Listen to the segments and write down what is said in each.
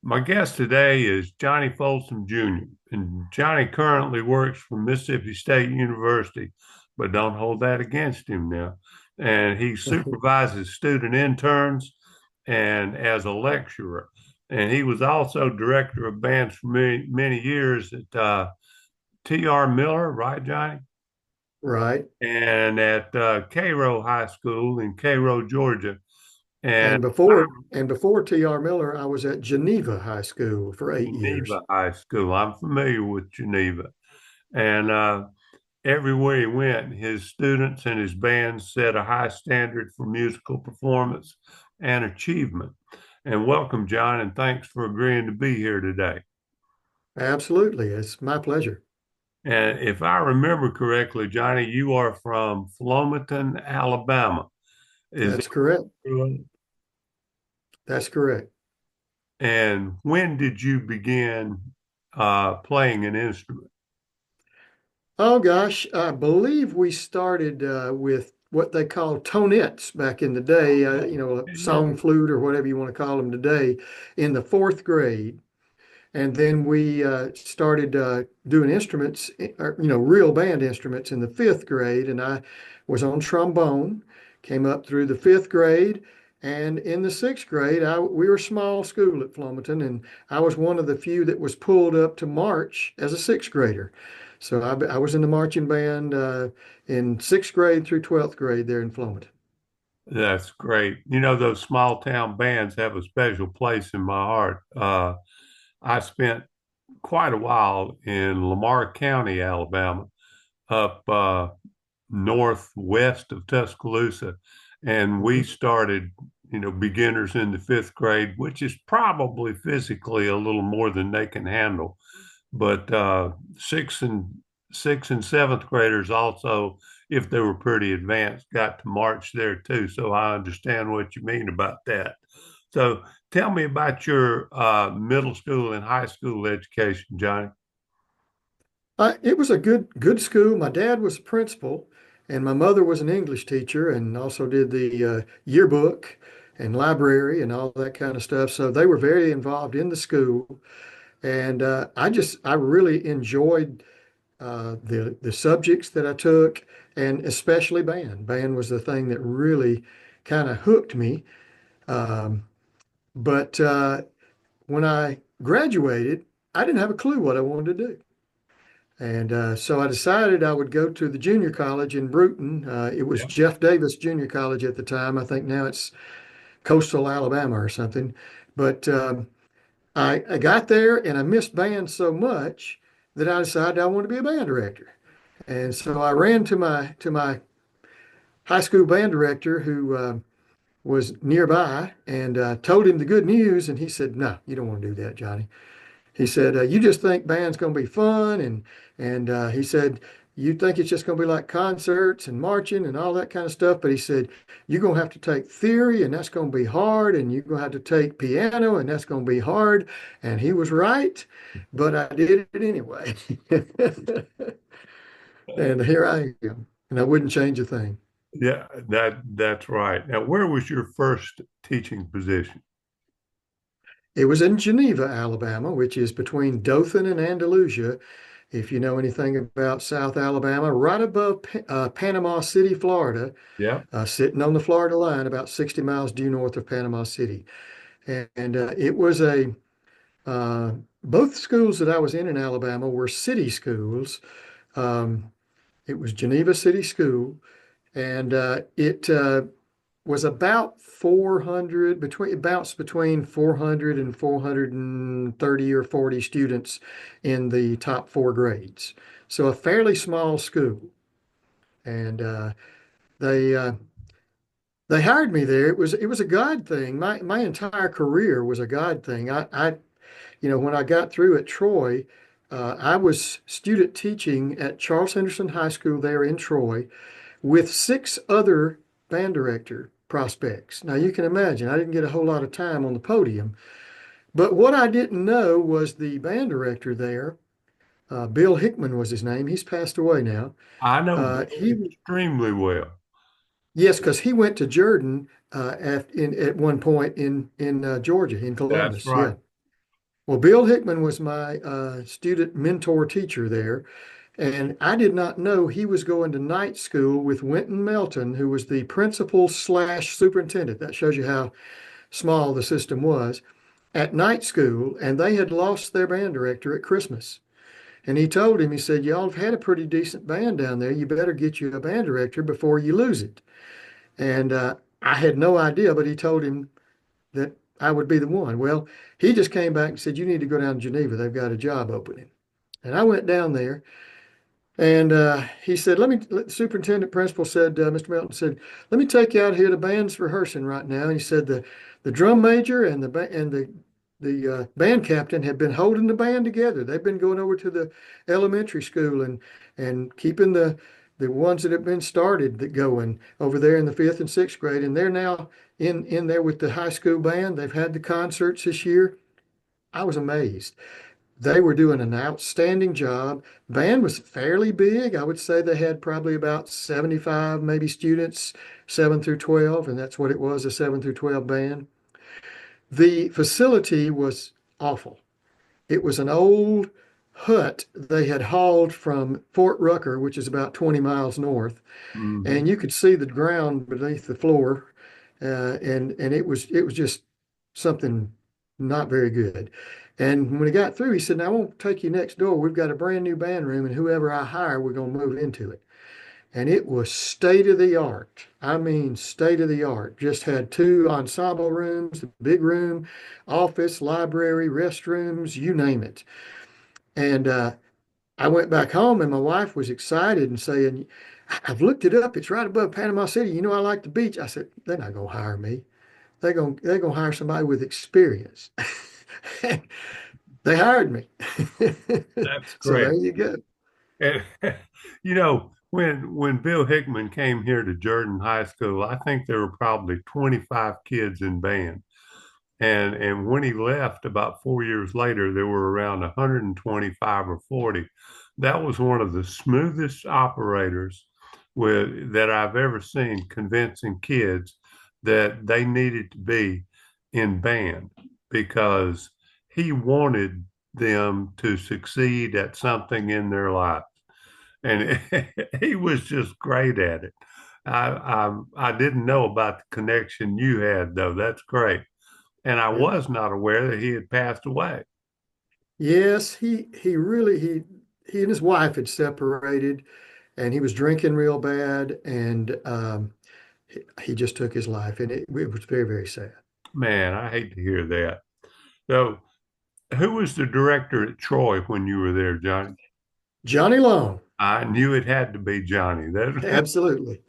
My guest today is Johnny Folsom Jr., and Johnny currently works for Mississippi State University, but don't hold that against him now. And he supervises student interns and as a lecturer. And he was also director of bands for many years at T.R. Miller, right, Johnny? Right. And at Cairo High School in Cairo, Georgia. And And before T.R. Miller, I was at Geneva High School for 8 years. Geneva High School. I'm familiar with Geneva. And everywhere he went, his students and his band set a high standard for musical performance and achievement. And welcome, John, and thanks for agreeing to be here today. Absolutely. It's my pleasure. And if I remember correctly, Johnny, you are from Flomaton, Alabama. Is that That's correct. true? That's correct. And when did you begin playing an instrument? Oh gosh, I believe we started with what they call tonettes back in the day, a Yeah. song flute or whatever you want to call them today, in the fourth grade. And then we started doing instruments, or, real band instruments in the fifth grade. And I was on trombone, came up through the fifth grade. And in the sixth grade, we were a small school at Flomaton, and I was one of the few that was pulled up to march as a sixth grader. So I was in the marching band in sixth grade through 12th grade there in Flomaton. That's great. You know, those small town bands have a special place in my heart. I spent quite a while in Lamar County, Alabama, up northwest of Tuscaloosa, and we Mhm. started, beginners in the fifth grade, which is probably physically a little more than they can handle. But sixth and seventh graders also, if they were pretty advanced, got to march there too. So I understand what you mean about that. So tell me about your middle school and high school education, Johnny. It was a good school. My dad was a principal, and my mother was an English teacher, and also did the yearbook and library and all that kind of stuff. So they were very involved in the school, and I really enjoyed the subjects that I took, and especially band. Band was the thing that really kind of hooked me. Um, but when I graduated, I didn't have a clue what I wanted to do. And so I decided I would go to the junior college in Bruton. It was Yeah. Jeff Davis Junior College at the time. I think now it's Coastal Alabama or something. But I got there and I missed band so much that I decided I wanted to be a band director. And so I ran to my high school band director who was nearby and told him the good news. And he said, "No, you don't want to do that, Johnny." He said, "You just think band's going to be fun," and he said, "You think it's just going to be like concerts and marching and all that kind of stuff." But he said, "You're going to have to take theory, and that's going to be hard, and you're going to have to take piano, and that's going to be hard." And he was right, but I did it anyway. And here I am, and I wouldn't change a thing. Yeah, that's right. Now, where was your first teaching position? It was in Geneva, Alabama, which is between Dothan and Andalusia. If you know anything about South Alabama, right above Panama City, Florida, Yeah. sitting on the Florida line, about 60 miles due north of Panama City. And it was uh, both schools that I was in Alabama were city schools. Um, it was Geneva City School, and it was about 400, it bounced between 400 and 430 or 40 students in the top four grades. So a fairly small school. And they uh, they hired me there. It was a God thing. My entire career was a God thing. When I got through at Troy, I was student teaching at Charles Henderson High School there in Troy with six other band director prospects. Now you can imagine I didn't get a whole lot of time on the podium, but what I didn't know was the band director there, Bill Hickman was his name. He's passed away now. I know Bill He extremely well. Yes, because he went to Jordan at one point in Georgia, in That's Columbus. right. Yeah, Well, Bill Hickman was my student mentor teacher there, and I did not know he was going to night school with Winton Melton, who was the principal slash superintendent. That shows you how small the system was at night school, and they had lost their band director at Christmas. And he told him, he said, y'all have had a pretty decent band down there. You better get you a band director before you lose it. And I had no idea, but he told him that I would be the one. Well, he just came back and said, you need to go down to Geneva. They've got a job opening. And I went down there and he said, the superintendent principal said, Mr. Melton said, let me take you out here. The band's rehearsing right now. And he said, the drum major and the band captain had been holding the band together. They've been going over to the elementary school and keeping the ones that have been started that going over there in the fifth and sixth grade. And they're now in there with the high school band. They've had the concerts this year. I was amazed. They were doing an outstanding job. Band was fairly big. I would say they had probably about 75 maybe students, 7 through 12, and that's what it was, a 7 through 12 band. The facility was awful. It was an old hut they had hauled from Fort Rucker, which is about 20 miles north, Hmm. and you could see the ground beneath the floor, and it was just something not very good. And when he got through, he said, "Now I won't take you next door. We've got a brand new band room, and whoever I hire, we're going to move into it." And it was state of the art. I mean, state of the art. Just had two ensemble rooms, a big room, office, library, restrooms, you name it. And I went back home, and my wife was excited and saying, "I've looked it up. It's right above Panama City. You know, I like the beach." I said, "They're not going to hire me. They're gonna hire somebody with experience." They hired me. That's So there great. you go. And when Bill Hickman came here to Jordan High School, I think there were probably 25 kids in band. And when he left about 4 years later, there were around 125 or 40. That was one of the smoothest operators that I've ever seen convincing kids that they needed to be in band because he wanted them to succeed at something in their life. And he was just great at it. I didn't know about the connection you had, though. That's great. And I Yeah. was not aware that he had passed away. Yes, he really he and his wife had separated, and he was drinking real bad, and he just took his life, and it was very, very sad. Man, I hate to hear that. So, who was the director at Troy when you were there, Johnny? Johnny Long, I knew it had to be Johnny. absolutely.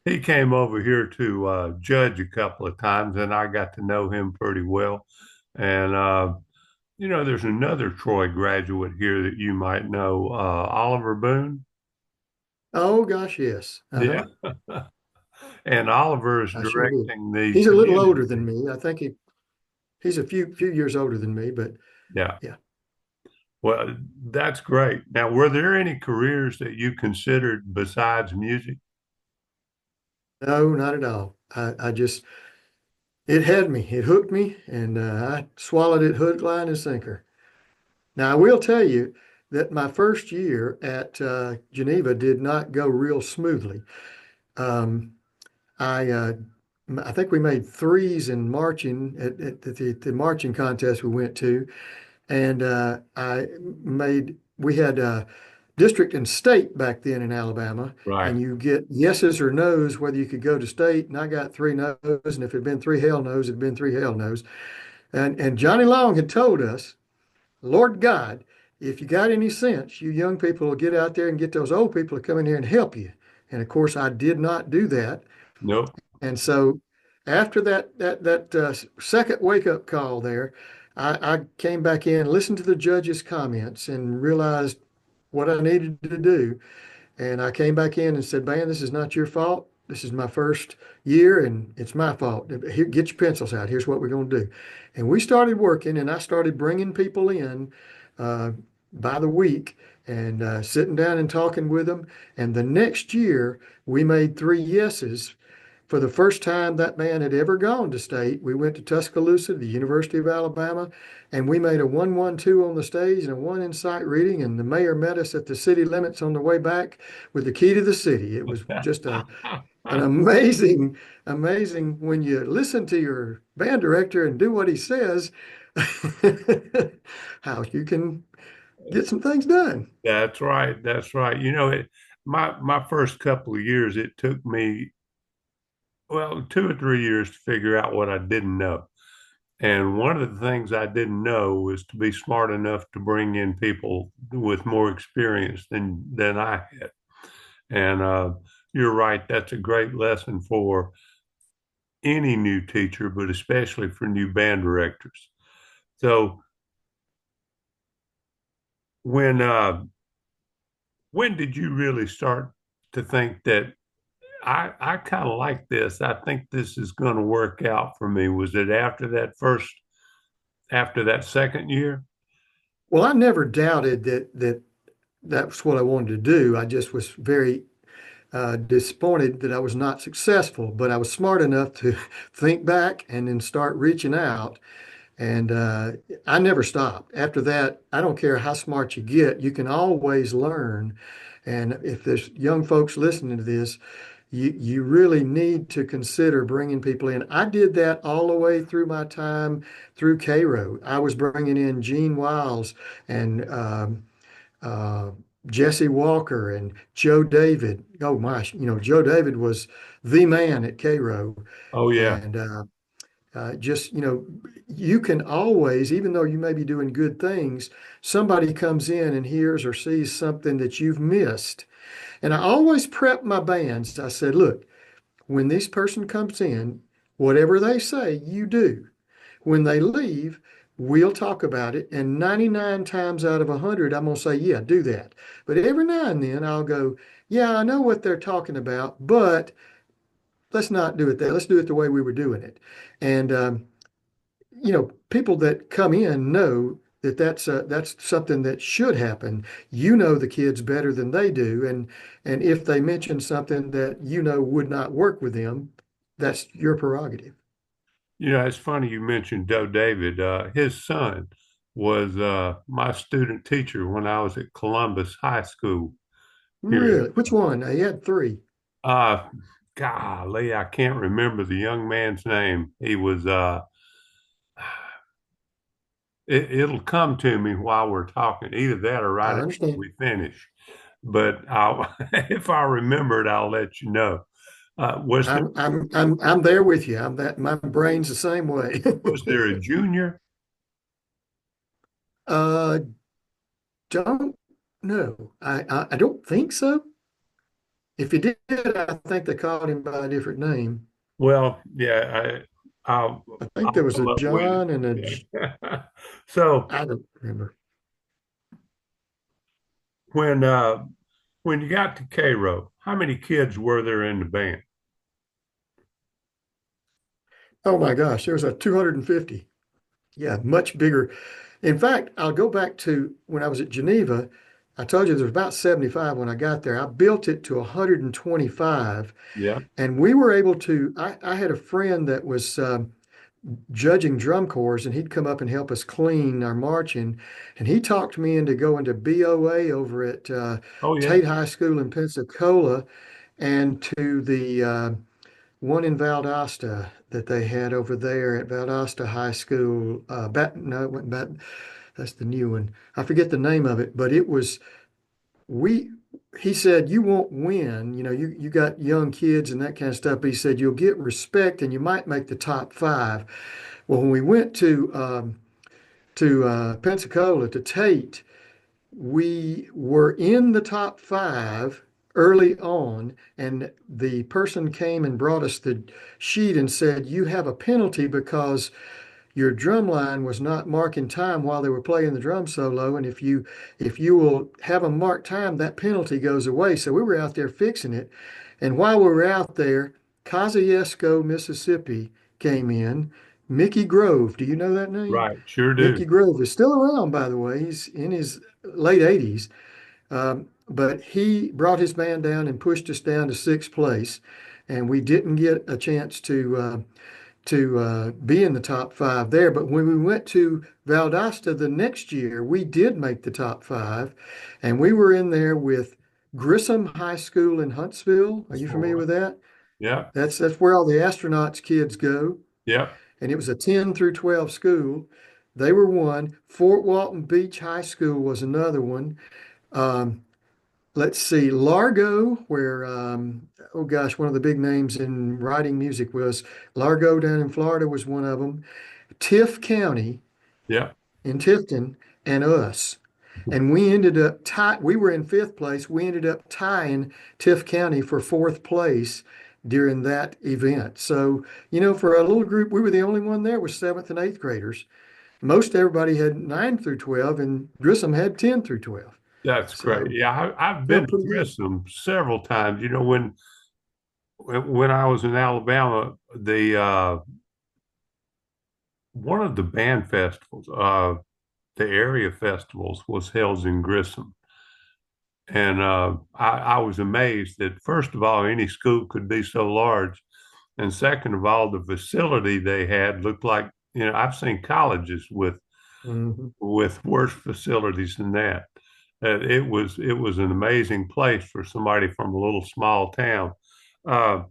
He came over here to judge a couple of times, and I got to know him pretty well. And there's another Troy graduate here that you might know, Oliver Boone. Oh gosh, yes. Yeah, Uh-huh. and Oliver is I sure do. directing the He's a little community older than team. me. I think he's a few years older than me, but Yeah. yeah. Well, that's great. Now, were there any careers that you considered besides music? No, not at all. I just it had me. It hooked me, and I swallowed it hook, line, and sinker. Now, I will tell you that my first year at Geneva did not go real smoothly. Um, I I think we made threes in marching at the marching contest we went to, and we had district and state back then in Alabama, Right. and you get yeses or nos whether you could go to state, and I got three no's, and if it had been three hell no's, it'd been three hell no's. And Johnny Long had told us, Lord God, if you got any sense, you young people will get out there and get those old people to come in here and help you. And of course, I did not do that. Nope. And so after that second wake up call there, I came back in, listened to the judge's comments, and realized what I needed to do. And I came back in and said, "Man, this is not your fault. This is my first year, and it's my fault. Here, get your pencils out. Here's what we're going to do." And we started working, and I started bringing people in uh, by the week and sitting down and talking with them. And the next year, we made three yeses for the first time that band had ever gone to state, we went to Tuscaloosa, the University of Alabama, and we made a 1-1-2 on the stage and a one in sight reading. And the mayor met us at the city limits on the way back with the key to the city. It was just an amazing, amazing when you listen to your band director and do what he says, how you can get some things done. That's right. That's right. My first couple of years, it took me, well, 2 or 3 years to figure out what I didn't know. And one of the things I didn't know was to be smart enough to bring in people with more experience than I had. And you're right. That's a great lesson for any new teacher, but especially for new band directors. So when when did you really start to think that I kind of like this? I think this is going to work out for me. Was it after that second year? Well, I never doubted that that's what I wanted to do. I just was very disappointed that I was not successful, but I was smart enough to think back and then start reaching out. And I never stopped. After that, I don't care how smart you get, you can always learn. And if there's young folks listening to this, you really need to consider bringing people in. I did that all the way through my time through Cairo. I was bringing in Gene Wiles and uh, Jesse Walker and Joe David. Oh my, Joe David was the man at Cairo. Oh yeah. And just, you can always, even though you may be doing good things, somebody comes in and hears or sees something that you've missed. And I always prep my bands. I said, look, when this person comes in, whatever they say, you do. When they leave, we'll talk about it. And 99 times out of 100, I'm going to say, yeah, do that. But every now and then I'll go, yeah, I know what they're talking about, but let's not do it there. Let's do it the way we were doing it. And, people that come in know that that's something that should happen. You know the kids better than they do, and if they mention something that would not work with them, that's your prerogative. It's funny you mentioned Joe David. His son was my student teacher when I was at Columbus High School here. Really? Which one? He had three. Uh, Golly, I can't remember the young man's name. He was it'll come to me while we're talking, either that or right I after understand. we finish. But if I remember it, I'll let you know. Was there I'm there with you. I'm that my brain's the same way. was there a junior? uh, don't know. I don't think so. If you did, I think they called him by a different name. Well, yeah, I think I'll there was a come up with John and it. So I don't remember. when uh, when you got to Cairo, how many kids were there in the band? Oh my gosh, there was a 250. Yeah, much bigger. In fact, I'll go back to when I was at Geneva. I told you there was about 75 when I got there. I built it to 125, Yeah. and we were able to. I had a friend that was judging drum corps, and he'd come up and help us clean our marching. And he talked me into going to BOA over at Oh yeah. Tate High School in Pensacola and to the one in Valdosta that they had over there at Valdosta High School. No, it wasn't that's the new one. I forget the name of it, but it was we. He said you won't win. You got young kids and that kind of stuff. But he said you'll get respect and you might make the top five. Well, when we went to Pensacola to Tate, we were in the top five early on, and the person came and brought us the sheet and said, you have a penalty because your drum line was not marking time while they were playing the drum solo. And if you will have them mark time, that penalty goes away. So we were out there fixing it. And while we were out there, Kosciuszko, Mississippi came in. Mickey Grove, do you know that name? Right. Sure do. Mickey Grove is still around, by the way. He's in his late 80s. But he brought his band down and pushed us down to sixth place. and we didn't get a chance to be in the top five there. But when we went to Valdosta the next year, we did make the top five, and we were in there with Grissom High School in Huntsville. Are That's you all familiar right. with that? Yeah. That's where all the astronauts kids go, Yeah. and it was a 10 through 12 school. They were one. Fort Walton Beach High School was another one. Um, let's see, Largo, where oh gosh, one of the big names in writing music was Largo down in Florida was one of them. Tiff County Yeah. in Tifton and us. And we ended up we were in fifth place. We ended up tying Tiff County for fourth place during that event. So, for a little group, we were the only one there with seventh and eighth graders. Most everybody had 9 through 12, and Grissom had 10 through 12. That's great. So Yeah, I've been felt to pretty good. Grissom several times. When I was in Alabama, the one of the band festivals, the area festivals, was held in Grissom, and I was amazed that first of all, any school could be so large, and second of all, the facility they had looked like I've seen colleges Mhm. with worse facilities than that. It was an amazing place for somebody from a little small town. Uh,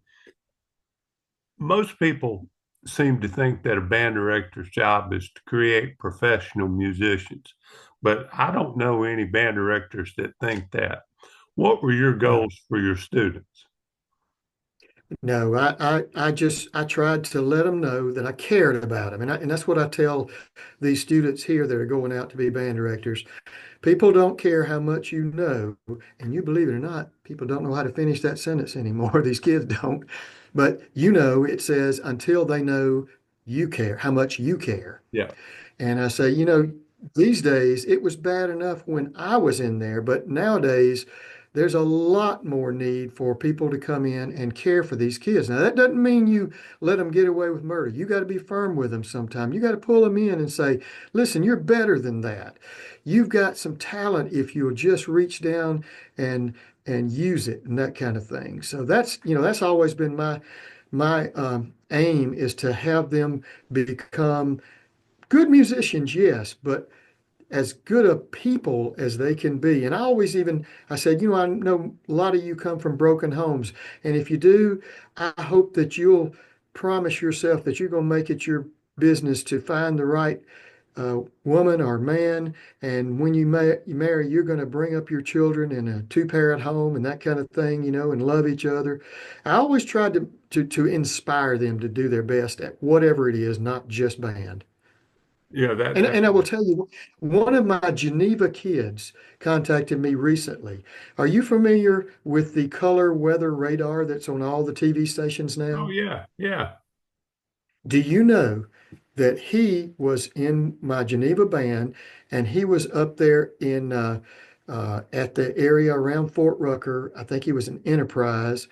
Most people seem to think that a band director's job is to create professional musicians, but I don't know any band directors that think that. What were your No, goals for your students? no, I tried to let them know that I cared about them. And that's what I tell these students here that are going out to be band directors. People don't care how much you know. And you believe it or not, people don't know how to finish that sentence anymore. These kids don't. But it says until they know you care, how much you care. Yeah, And I say, these days it was bad enough when I was in there, but nowadays there's a lot more need for people to come in and care for these kids. Now, that doesn't mean you let them get away with murder. You got to be firm with them sometime. You got to pull them in and say, listen, you're better than that. You've got some talent if you'll just reach down and use it and that kind of thing. So that's always been my aim is to have them become good musicians, yes, but as good a people as they can be. And I said, I know a lot of you come from broken homes. And if you do, I hope that you'll promise yourself that you're going to make it your business to find the right woman or man. And when you marry, you're going to bring up your children in a two-parent home and that kind of thing, and love each other. I always tried to inspire them to do their best at whatever it is, not just band. yeah, that And I will tell you, one of my Geneva kids contacted me recently. Are you familiar with the color weather radar that's on all the TV stations oh now? yeah, yeah, Do you know that he was in my Geneva band and he was up there at the area around Fort Rucker? I think he was an Enterprise,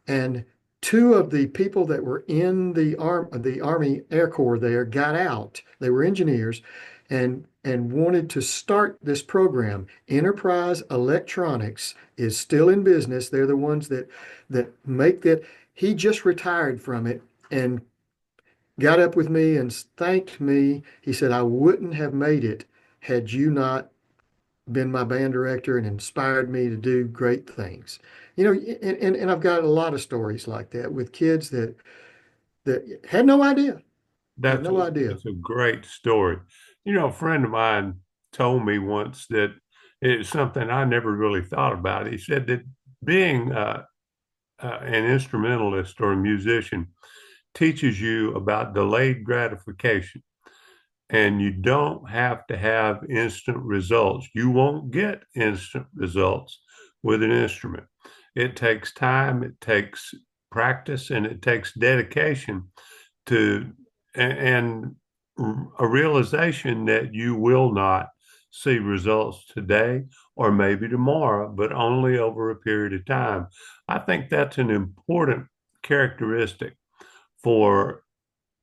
and two of the people that were in the Army Air Corps there got out. They were engineers and wanted to start this program. Enterprise Electronics is still in business. They're the ones that make that. He just retired from it and got up with me and thanked me. He said, I wouldn't have made it had you not been my band director and inspired me to do great things. And I've got a lot of stories like that with kids that had no idea, had that's no a idea. that's a great story. A friend of mine told me once that it's something I never really thought about. He said that being an instrumentalist or a musician teaches you about delayed gratification. And you don't have to have instant results. You won't get instant results with an instrument. It takes time, it takes practice, and it takes dedication to and a realization that you will not see results today or maybe tomorrow, but only over a period of time. I think that's an important characteristic for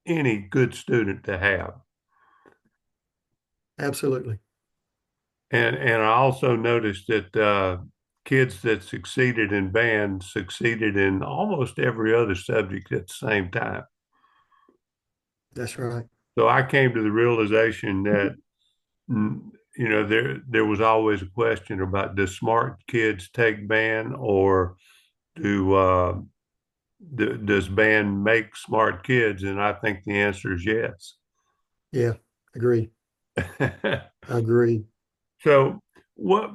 any good student to have. Absolutely. And I also noticed that kids that succeeded in band succeeded in almost every other subject at the same time. That's right. So I came to the realization that there was always a question about, does smart kids take band, or do does band make smart kids? And I think the answer is yes. Yeah, agree. Agree. So what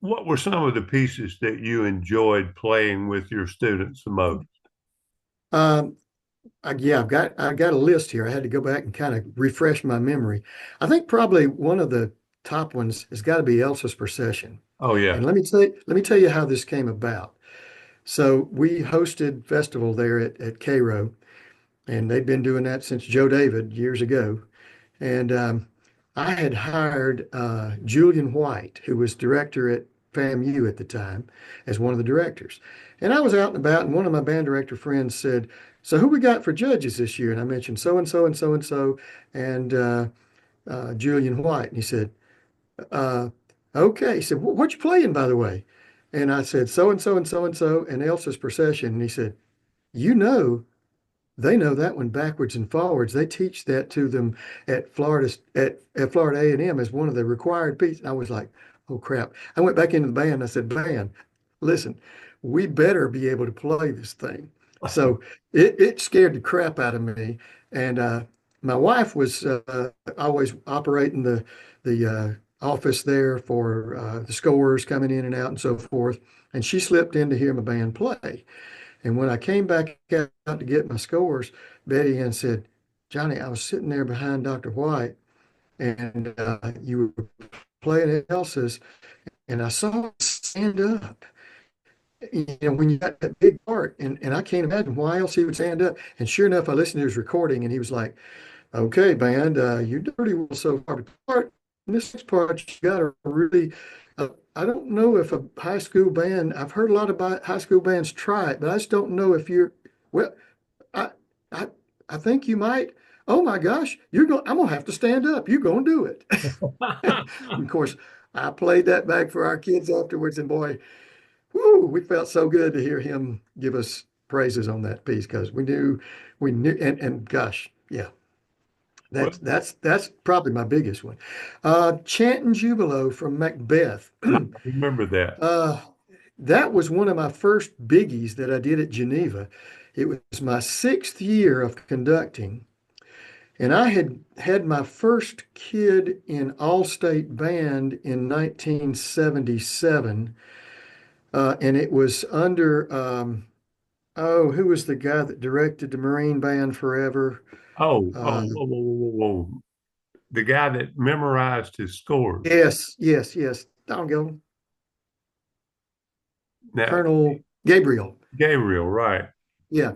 what were some of the pieces that you enjoyed playing with your students the most? Um, yeah, I've got a list here. I had to go back and kind of refresh my memory. I think probably one of the top ones has got to be Elsa's Procession. Oh And yeah. let me tell you how this came about. So we hosted festival there at Cairo, and they'd been doing that since Joe David years ago. And I had hired Julian White, who was director at FAMU at the time, as one of the directors. And I was out and about, and one of my band director friends said, "So who we got for judges this year?" And I mentioned so and so and so and so, and Julian White. And he said, uh, "Okay." He said, "What you playing, by the way?" And I said, "So and so and so and so, and Elsa's Procession." And he said, "You know, they know that one backwards and forwards. They teach that to them at Florida A&M as one of the required pieces." I was like, "Oh crap." I went back into the band. I said, "Band, listen, we better be able to play this thing." So it scared the crap out of me. And my wife was always operating the office there for the scores coming in and out and so forth. And she slipped in to hear my band play. And when I came back out to get my scores, Betty Ann said, "Johnny, I was sitting there behind Dr. White, and you were playing at Elsa's, and I saw you stand up. When you got that big part, and I can't imagine why else he would stand up." And sure enough, I listened to his recording, and he was like, "Okay, band, you did pretty well so far. But in this next part, you got to really. I don't know if a high school band. I've heard a lot about high school bands try it, but I just don't know if you're. Well, I, I, I think you might. Oh my gosh, you're going. I'm gonna have to stand up. You're gonna do it." Of course, I played that back for our kids afterwards, and boy, whoo, we felt so good to hear him give us praises on that piece because we knew, and gosh, yeah. Well, That's probably my biggest one. Chant Jubilo from Macbeth. I remember that. uh, that was one of my first biggies that I did at Geneva. It was my sixth year of conducting, and I had had my first kid in all-state band in 1977, and it was under oh, who was the guy that directed the Marine Band forever? Oh, Uh, whoa, whoa, whoa, whoa, whoa. The guy that memorized his scores. yes, yes, yes. Doggone. Now, Colonel Gabriel. Gabriel, right. Yeah,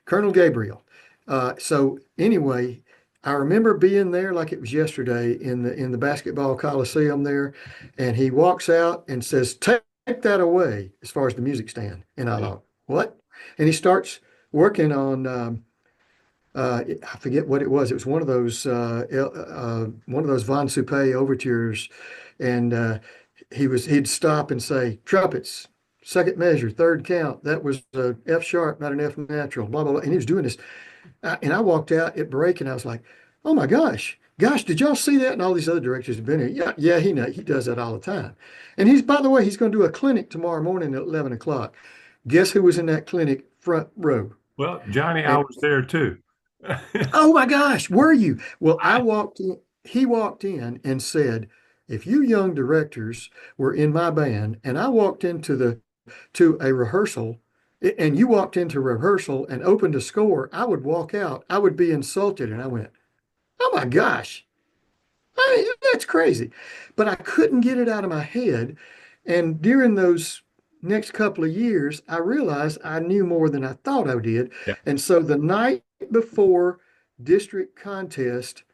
Colonel Gabriel. So anyway, I remember being there like it was yesterday in the basketball coliseum there, and he walks out and says, "Take that away," as far as the music stand. And I thought, "What?" And he starts working on I forget what it was. It was one of those Von Suppé overtures, and he'd stop and say, "Trumpets, second measure, third count. That was F sharp, not an F natural." Blah blah blah. And he was doing this, and I walked out at break, and I was like, "Oh my gosh, did y'all see that?" And all these other directors have been here. Yeah, yeah, he does that all the time. And by the way, he's going to do a clinic tomorrow morning at 11 o'clock. Guess who was in that clinic front row? Well, Johnny, I And was there too. oh my gosh, were you? Well, he walked in and said, "If you young directors were in my band and I walked into the to a rehearsal and you walked into rehearsal and opened a score, I would walk out. I would be insulted." And I went, "Oh my gosh. I mean, that's crazy." But I couldn't get it out of my head. And during those next couple of years, I realized I knew more than I thought I did. Yeah. And so the night before district contest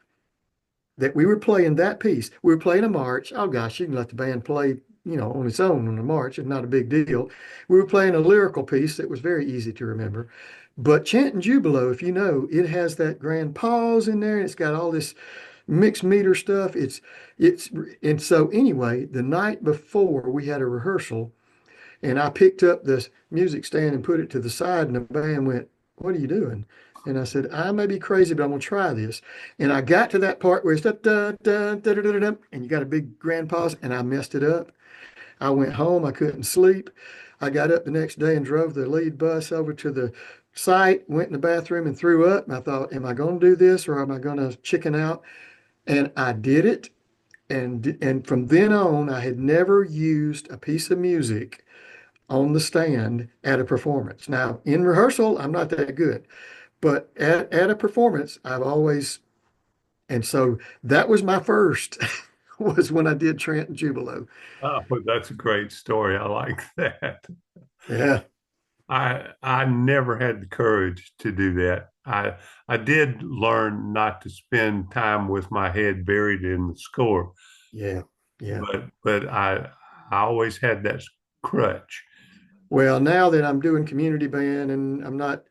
that we were playing that piece, we were playing a march. Oh gosh, you can let the band play, on its own on the march. It's not a big deal. We were playing a lyrical piece that was very easy to remember. But Chant and Jubilo, if you know, it has that grand pause in there. And it's got all this mixed meter stuff. It's and so anyway, the night before we had a rehearsal, And I picked up this music stand and put it to the side, and the band went, "What are you doing?" And I said, "I may be crazy, but I'm gonna try this." And I got to that part where it's da da da da da da da, and you got a big grand pause, and I messed it up. I went home. I couldn't sleep. I got up the next day and drove the lead bus over to the site, went in the bathroom and threw up. And I thought, am I going to do this or am I going to chicken out? And I did it. And from then on, I had never used a piece of music on the stand at a performance. Now, in rehearsal, I'm not that good, but at a performance, I've always, and so that was my first, was when I did Trent and Jubilo. Oh, that's a great story. I like that. Yeah, I never had the courage to do that. I did learn not to spend time with my head buried in the score, yeah, yeah. but I always had that crutch. Well, now that I'm doing community band and I'm not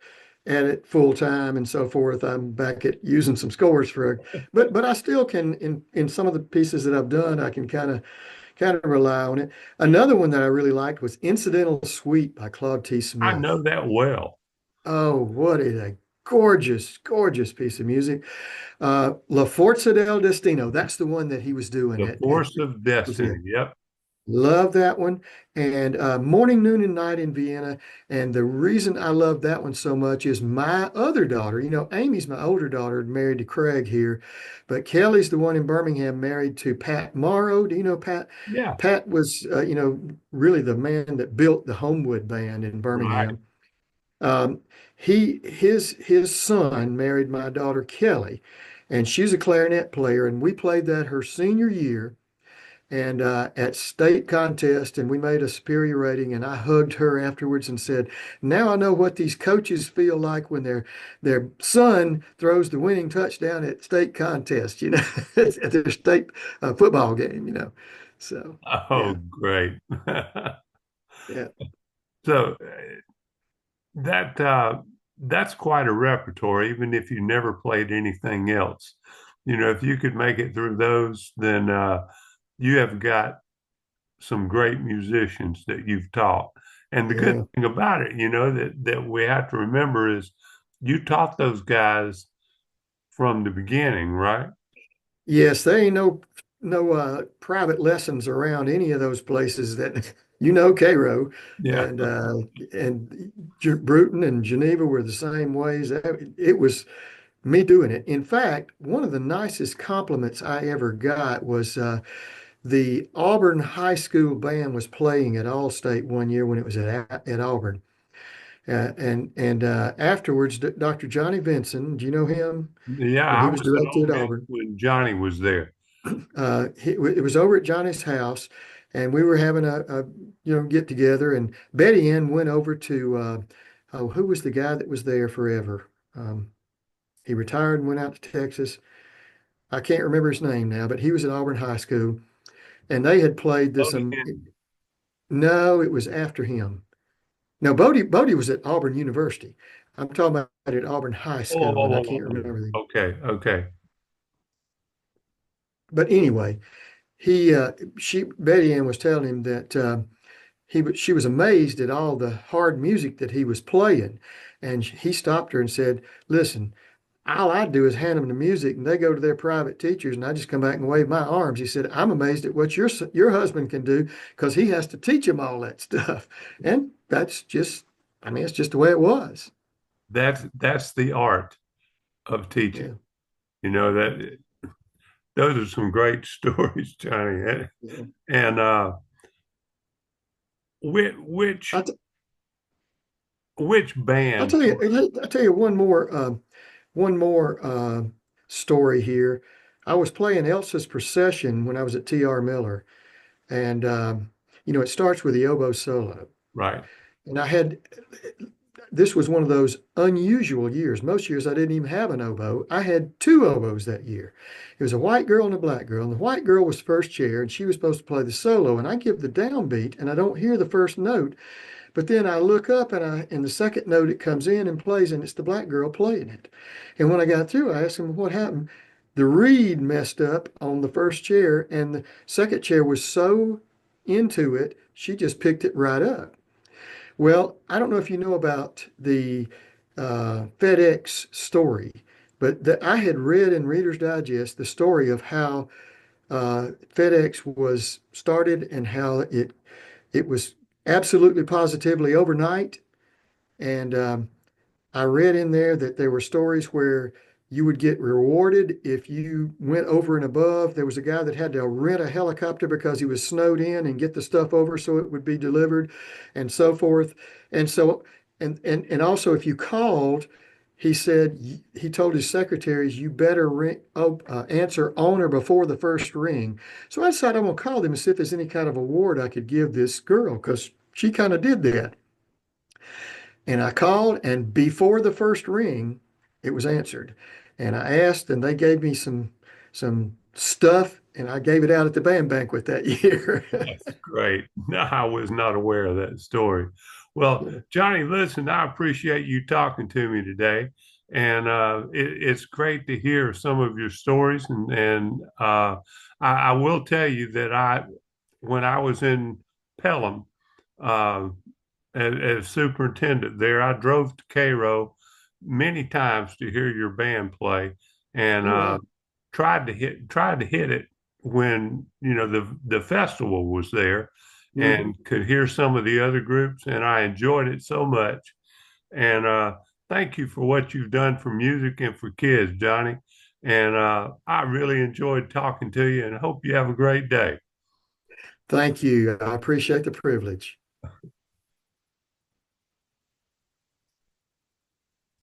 at it full time and so forth, I'm back at using some scores for, but I still can in some of the pieces that I've done, I can kind of rely on it. Another one that I really liked was Incidental Suite by Claude T. I Smith. know that well. Oh, what is a gorgeous, gorgeous piece of music. La Forza del Destino. That's the one that he was doing The at Force of yeah. Destiny. Yep. Love that one. And Morning, Noon, and Night in Vienna. And the reason I love that one so much is my other daughter. You know, Amy's my older daughter, married to Craig here, but Kelly's the one in Birmingham, married to Pat Morrow. Do you know Pat? Yeah. Pat was, really the man that built the Homewood Band in Right. Birmingham. Um, his son married my daughter Kelly, and she's a clarinet player, and we played that her senior year and at state contest, and we made a superior rating. And I hugged her afterwards and said, "Now I know what these coaches feel like when their son throws the winning touchdown at state contest. You know, at their state football game. You know, so Oh, yeah, great. yeah, So that that's quite a repertoire, even if you never played anything else. You know, if you could make it through those, then you have got some great musicians that you've taught. And the good yeah. thing about it, you know, that we have to remember is you taught those guys from the beginning, right? Yes, there ain't no private lessons around any of those places that Cairo Yeah. and Bruton and Geneva were the same ways. It was me doing it. In fact, one of the nicest compliments I ever got was the Auburn High School band was playing at Allstate one year when it was at Auburn. And afterwards, Dr. Johnny Vinson, do you know him? Yeah, When he I was was director at along it Auburn, when Johnny was there. it was over at Johnny's house, and we were having a get together. And Betty Ann went over to oh, who was the guy that was there forever? He retired and went out to Texas. I can't remember his name now, but he was at Auburn High School, and they had played this. Bodie Henry. No, it was after him. No, Bodie was at Auburn University. I'm talking about at Auburn High Oh, oh, School, and I oh, can't oh, remember the. oh. Okay, okay. But anyway, she Betty Ann was telling him that she was amazed at all the hard music that he was playing, and he stopped her and said, "Listen, all I do is hand them the music, and they go to their private teachers, and I just come back and wave my arms." He said, "I'm amazed at what your husband can do because he has to teach him all that stuff," and that's just, I mean, it's just the way it was. That's the art of teaching. Yeah, You know that those are some great stories, Johnny. yeah. And which which I'll, t- which I'll band? tell you, I'll tell you one more story here. I was playing Elsa's Procession when I was at T.R. Miller, and it starts with the oboe solo. Right. And this was one of those unusual years. Most years I didn't even have an oboe. I had two oboes that year. It was a white girl and a black girl. And the white girl was first chair, and she was supposed to play the solo. And I give the downbeat, and I don't hear the first note. But then I look up, and the second note it comes in and plays, and it's the black girl playing it. And when I got through, I asked him what happened. The reed messed up on the first chair, and the second chair was so into it, she just picked it right up. Well, I don't know if you know about the FedEx story, but I had read in Reader's Digest the story of how FedEx was started and how it was absolutely positively overnight. And I read in there that there were stories where you would get rewarded if you went over and above. There was a guy that had to rent a helicopter because he was snowed in and get the stuff over so it would be delivered and so forth. And so, and also if you called, he said, he told his secretaries, you better answer on or before the first ring. So I decided I'm going to call them and see if there's any kind of award I could give this girl because she kind of did that. And I called, and before the first ring, it was answered. And I asked, and they gave me some stuff, and I gave it out at the band banquet that year. That's great. No, I was not aware of that story. Well, Johnny, listen, I appreciate you talking to me today. And it's great to hear some of your stories. I will tell you that when I was in Pelham, uh, as superintendent there, I drove to Cairo many times to hear your band play, and Oh, wow. tried to hit it when the festival was there, Mhm. and could hear some of the other groups, and I enjoyed it so much. And thank you for what you've done for music and for kids, Johnny. And I really enjoyed talking to you, and hope you have a great day. Thank you. I appreciate the privilege.